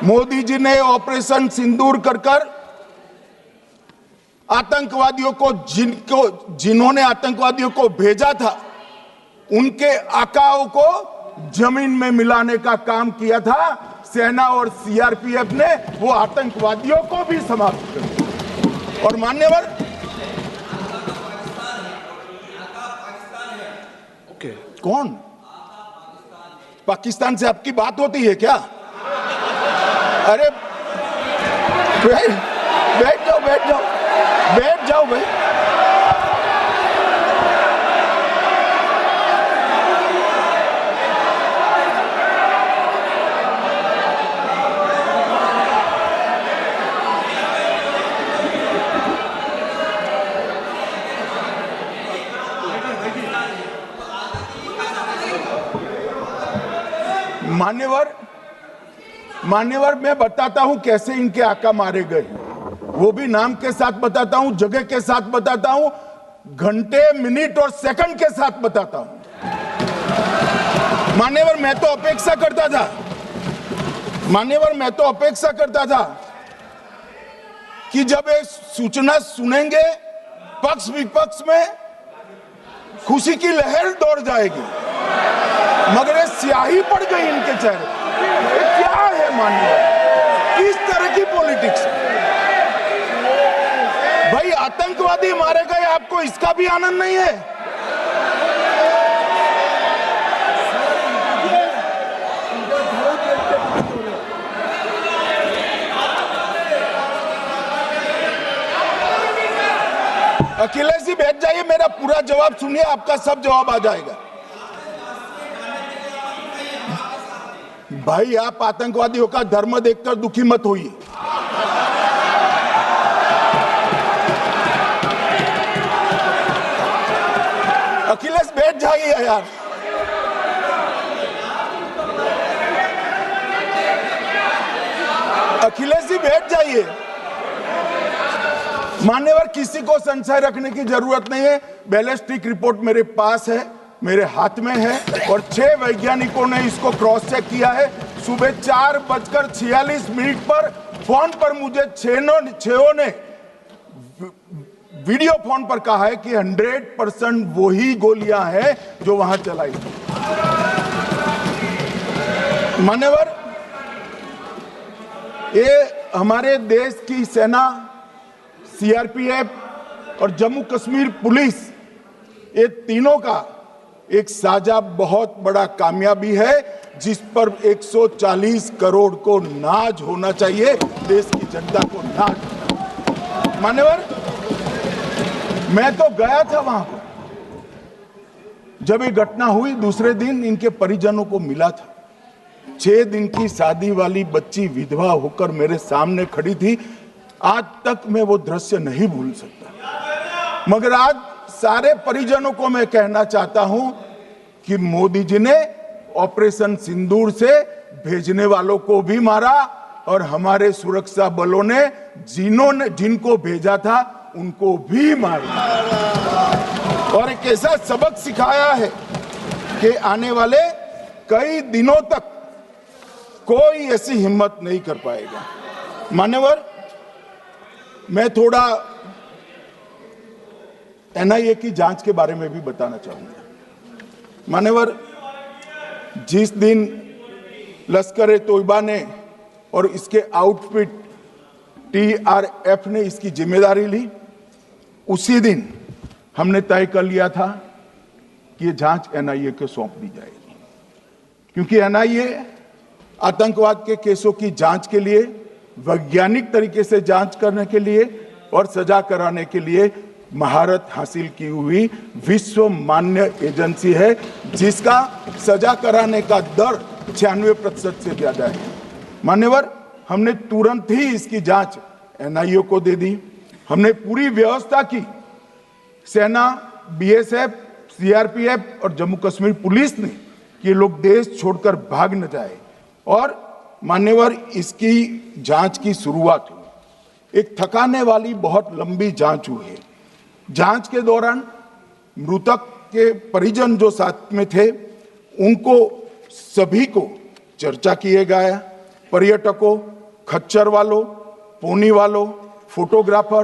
मोदी जी ने ऑपरेशन सिंदूर कर आतंकवादियों को जिन्होंने आतंकवादियों को भेजा था उनके आकाओं को जमीन में मिलाने का काम किया था। सेना और सीआरपीएफ ने वो आतंकवादियों को भी समाप्त कर दिया। और मान्यवर कौन पाकिस्तान से आपकी बात होती है क्या? अरे बैठ जाओ भाई। मान्यवर मैं बताता हूं कैसे इनके आका मारे गए, वो भी नाम के साथ बताता हूं, जगह के साथ बताता हूं, घंटे मिनट और सेकंड के साथ बताता हूं। मान्यवर मैं तो अपेक्षा करता था कि जब ये सूचना सुनेंगे पक्ष विपक्ष में खुशी की लहर दौड़ जाएगी, मगर ये स्याही पड़ गई इनके चेहरे। ये क्या है मान्यवर, किस तरह की पॉलिटिक्स? भाई आतंकवादी मारे गए, आपको इसका भी आनंद नहीं है? अखिलेश जी बैठ जाइए, मेरा पूरा जवाब सुनिए, आपका सब जवाब आ जाएगा। भाई आप आतंकवादियों का धर्म देखकर दुखी मत होइए। अखिलेश बैठ जाइए यार। अखिलेश जी बैठ जाइए। मान्यवर किसी को संशय रखने की जरूरत नहीं है, बैलिस्टिक रिपोर्ट मेरे पास है, मेरे हाथ में है, और 6 वैज्ञानिकों ने इसको क्रॉस चेक किया है। सुबह 4:46 पर फोन पर मुझे 6 ने वीडियो फोन पर कहा है कि 100% वही गोलियां हैं जो वहां चलाई। मान्यवर ये हमारे देश की सेना, सीआरपीएफ और जम्मू कश्मीर पुलिस, ये तीनों का एक साझा बहुत बड़ा कामयाबी है, जिस पर 140 करोड़ को नाज होना चाहिए, देश की जनता को नाज। मान्यवर मैं तो गया था वहां पर, जब ये घटना हुई दूसरे दिन इनके परिजनों को मिला था। 6 दिन की शादी वाली बच्ची विधवा होकर मेरे सामने खड़ी थी। आज तक मैं वो दृश्य नहीं भूल सकता। मगर आज सारे परिजनों को मैं कहना चाहता हूं कि मोदी जी ने ऑपरेशन सिंदूर से भेजने वालों को भी मारा, और हमारे सुरक्षा बलों ने जिनको भेजा था उनको भी मारा, और एक ऐसा सबक सिखाया है कि आने वाले कई दिनों तक कोई ऐसी हिम्मत नहीं कर पाएगा। मान्यवर मैं थोड़ा एनआईए की जांच के बारे में भी बताना चाहूंगा। मान्यवर जिस दिन लश्कर ए तोयबा ने और इसके आउटफिट टीआरएफ ने इसकी जिम्मेदारी ली, उसी दिन हमने तय कर लिया था कि ये जांच एनआईए को सौंप दी जाएगी, क्योंकि एनआईए आतंकवाद के केसों की जांच के लिए, वैज्ञानिक तरीके से जांच करने के लिए और सजा कराने के लिए महारत हासिल की हुई विश्व मान्य एजेंसी है, जिसका सजा कराने का दर 96% से ज्यादा है। मान्यवर हमने तुरंत ही इसकी जांच एनआईए को दे दी। हमने पूरी व्यवस्था की, सेना, बीएसएफ, सीआरपीएफ और जम्मू कश्मीर पुलिस ने, कि ये लोग देश छोड़कर भाग न जाए। और मान्यवर इसकी जांच की शुरुआत हुई। एक थकाने वाली बहुत लंबी जांच हुई है। जांच के दौरान मृतक के परिजन जो साथ में थे उनको सभी को चर्चा किए गया, पर्यटकों, खच्चर वालों, पोनी वालों, फोटोग्राफर,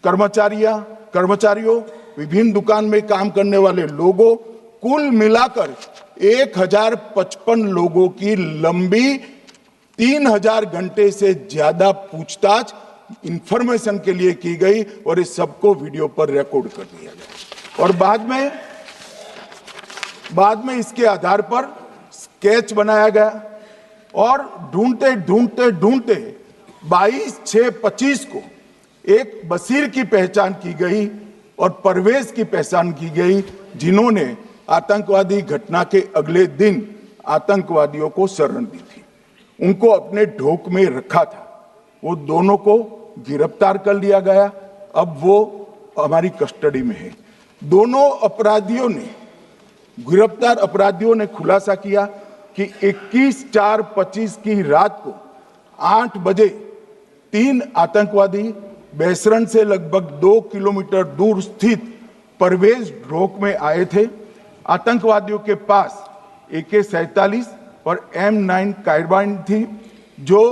कर्मचारियों, विभिन्न दुकान में काम करने वाले लोगों, कुल मिलाकर 1055 लोगों की लंबी 3000 घंटे से ज्यादा पूछताछ इंफॉर्मेशन के लिए की गई और इस सबको वीडियो पर रिकॉर्ड कर दिया गया और बाद में इसके आधार पर स्केच बनाया गया और ढूंढते 22/6/25 को एक बशीर की पहचान की गई और परवेज की पहचान की गई, जिन्होंने आतंकवादी घटना के अगले दिन आतंकवादियों को शरण दी थी। उनको अपने ढोक में रखा था। वो दोनों को गिरफ्तार कर लिया गया। अब वो हमारी कस्टडी में है। दोनों गिरफ्तार अपराधियों ने खुलासा किया कि 21/4/25 की रात को 8 बजे 3 आतंकवादी बेसरण से लगभग 2 किलोमीटर दूर स्थित परवेज ढोक में आए थे। आतंकवादियों के पास AK-47 और M9 कार्बाइन थी। जो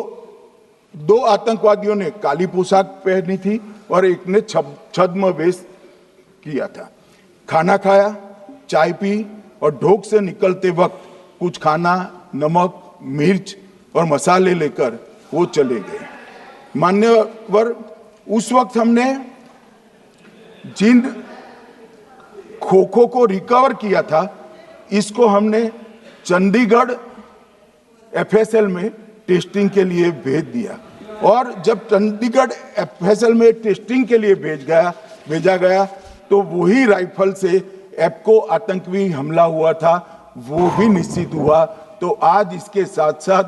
2 आतंकवादियों ने काली पोशाक पहनी थी और एक ने छद्म वेश किया था। खाना खाया, चाय पी और ढोक से निकलते वक्त कुछ खाना, नमक, मिर्च और मसाले लेकर वो चले गए। मान्यवर, उस वक्त हमने जिन खोखों को रिकवर किया था, इसको हमने चंडीगढ़ FSL में टेस्टिंग के लिए भेज दिया और जब चंडीगढ़ FSL में टेस्टिंग के लिए भेजा गया तो वही राइफल से एप्को आतंकी हमला हुआ था, वो भी निश्चित हुआ। तो आज इसके साथ साथ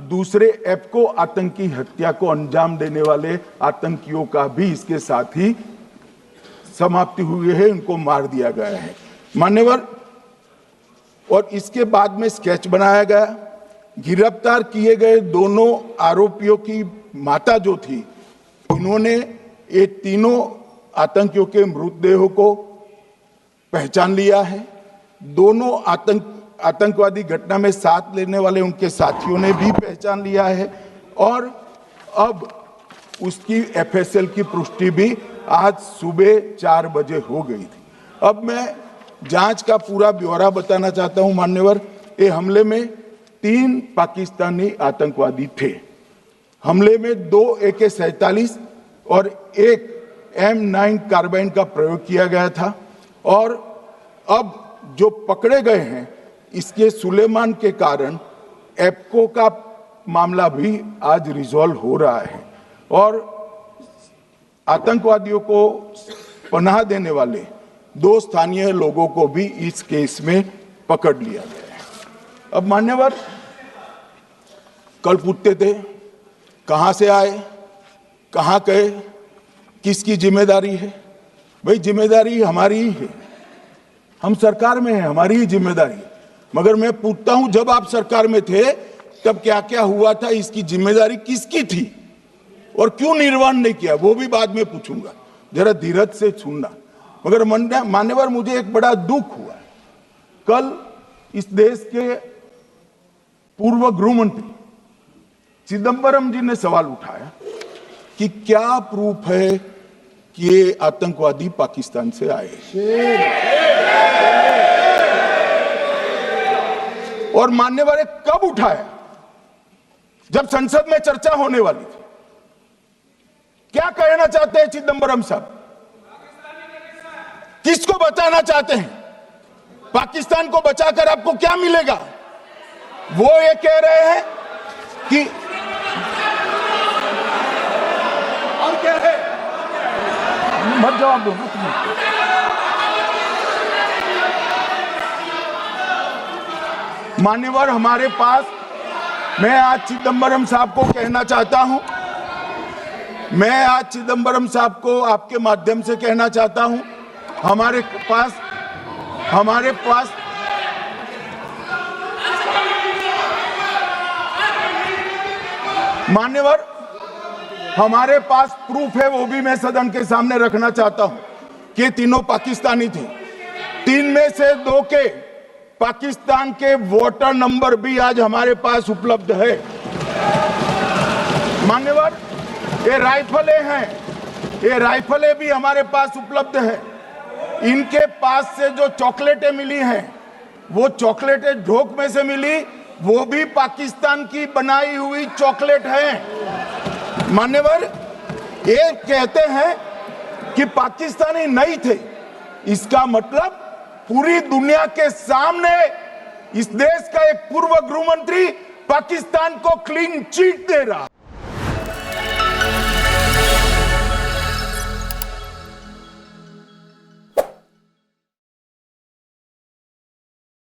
दूसरे एप्को आतंकी हत्या को अंजाम देने वाले आतंकियों का भी इसके साथ ही समाप्ति हुई है, उनको मार दिया गया है। मान्यवर, और इसके बाद में स्केच बनाया गया। गिरफ्तार किए गए दोनों आरोपियों की माता जो थी, इन्होंने ये तीनों आतंकियों के मृतदेहों को पहचान लिया है। दोनों आतंकवादी घटना में साथ लेने वाले उनके साथियों ने भी पहचान लिया है और अब उसकी FSL की पुष्टि भी आज सुबह 4 बजे हो गई थी। अब मैं जांच का पूरा ब्यौरा बताना चाहता हूं। मान्यवर, ये हमले में 3 पाकिस्तानी आतंकवादी थे। हमले में 2 AK-47 और 1 M9 कार्बाइन का प्रयोग किया गया था और अब जो पकड़े गए हैं, इसके सुलेमान के कारण एप्को का मामला भी आज रिजॉल्व हो रहा है और आतंकवादियों को पनाह देने वाले 2 स्थानीय लोगों को भी इस केस में पकड़ लिया गया है। अब मान्यवर, कल पूछते थे कहां से आए, कहां गए, किसकी जिम्मेदारी है। भाई, जिम्मेदारी हमारी ही है। हम सरकार में हैं, हमारी ही जिम्मेदारी है। मगर मैं पूछता हूं, जब आप सरकार में थे तब क्या क्या हुआ था, इसकी जिम्मेदारी किसकी थी और क्यों निर्वहन नहीं किया, वो भी बाद में पूछूंगा। जरा धीरज से सुनना। मगर मान्यवर, मुझे एक बड़ा दुख हुआ। कल इस देश के पूर्व गृह मंत्री चिदंबरम जी ने सवाल उठाया कि क्या प्रूफ है कि ये आतंकवादी पाकिस्तान से आए। और मान्यवर, कब उठाया? जब संसद में चर्चा होने वाली थी। क्या कहना चाहते हैं चिदंबरम साहब? किसको बचाना चाहते हैं? पाकिस्तान को बचाकर आपको क्या मिलेगा? वो ये कह रहे हैं कि और क्या है? मत जवाब दो ना। मान्यवर, हमारे पास, मैं आज चिदंबरम साहब को कहना चाहता हूं, मैं आज चिदंबरम साहब को आपके माध्यम से कहना चाहता हूं, हमारे पास मान्यवर, हमारे पास प्रूफ है, वो भी मैं सदन के सामने रखना चाहता हूं कि तीनों पाकिस्तानी थे। 3 में से 2 के पाकिस्तान के वोटर नंबर भी आज हमारे पास उपलब्ध है। मान्यवर, ये राइफलें हैं, ये राइफलें भी हमारे पास उपलब्ध है। इनके पास से जो चॉकलेटें मिली हैं, वो चॉकलेटें ढोक में से मिली, वो भी पाकिस्तान की बनाई हुई चॉकलेट है। मान्यवर, ये कहते हैं कि पाकिस्तानी नहीं थे, इसका मतलब पूरी दुनिया के सामने इस देश का एक पूर्व गृह मंत्री पाकिस्तान को क्लीन चिट दे रहा।